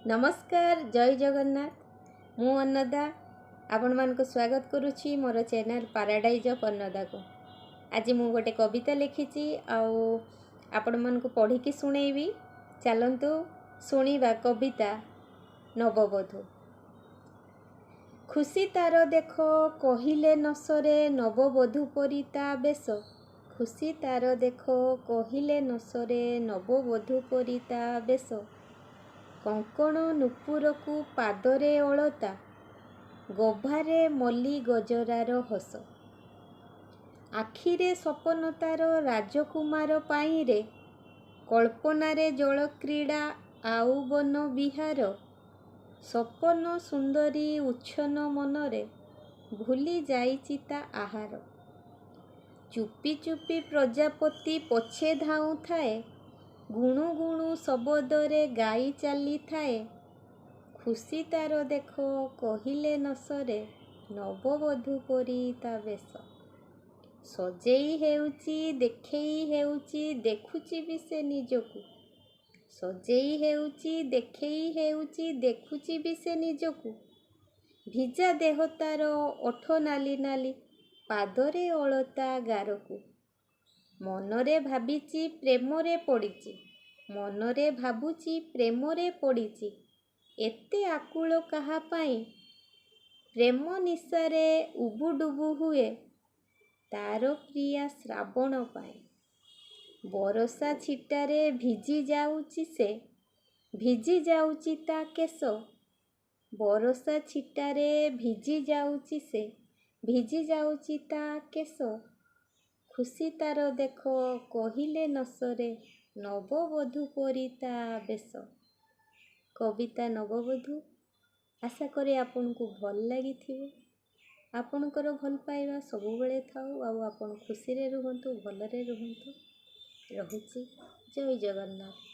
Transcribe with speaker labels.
Speaker 1: नमस्कार जय जगन्नाथ मु अन्नदा आपण मान को स्वागत करुच्ची मोर चैनल पैराडाइज ऑफ अन्नदा को। आज मु गोटे कविता लिखी आपण मान को पढ़ी की सुनेबी। चलंतु सुनिबा कविता नववधू। खुशी तार देख कहिले नसरे नववधू परी ता बेश। खुशी तार देख कहिले नसरे नववधू परी ता बेश। कंकण नुपुर को पादरे अलता गभारे मल्ली गजरार हस। आखिरे सपन तार राजकुमार पाइरे कल्पनारे जल क्रीड़ा आउ बन विहार। सपन सुंदरी उच्छन मनरे भूली जाइछि ता आहार। चुपी चुपी प्रजापति पछे धाऊ थाए गुणु गुणु शब्दरे गाई चली थाए। खुशी तार देख कहिले नसरे नववधू परी ता बेश। सजेई हेउची देखेई हेउची देखुची भी से निजकू। सजेई हेउची देखेई हेउची देखुची भी से निजकू। भिजा देह तार ओठ नाली नाली पादरे अलता गारकू। मनरे भाबिची प्रेमरे पड़ीची मनरे भाबुची प्रेमरे पड़ीची। एते आकुल कहा पाई प्रेम निशारे उबुडुबु हुए तार प्रिया श्रावण पाई। बरसा छिटारे भिजी जाउची से भिजी जाउची ता केश। बरसा छिटारे भिजी जाउची से भिजी जाउची ता केश। खुशी तार देख कहिले नसरे नववधू परी ता बेश। कविता नववधू। आशा करी आपन को भल लगी थिबो। आपनकर भल पाइबा सबु बेले थाउ आ आपन खुशी रे रुहंतु भलरे रुहंतु। रहुची जय जगन्नाथ।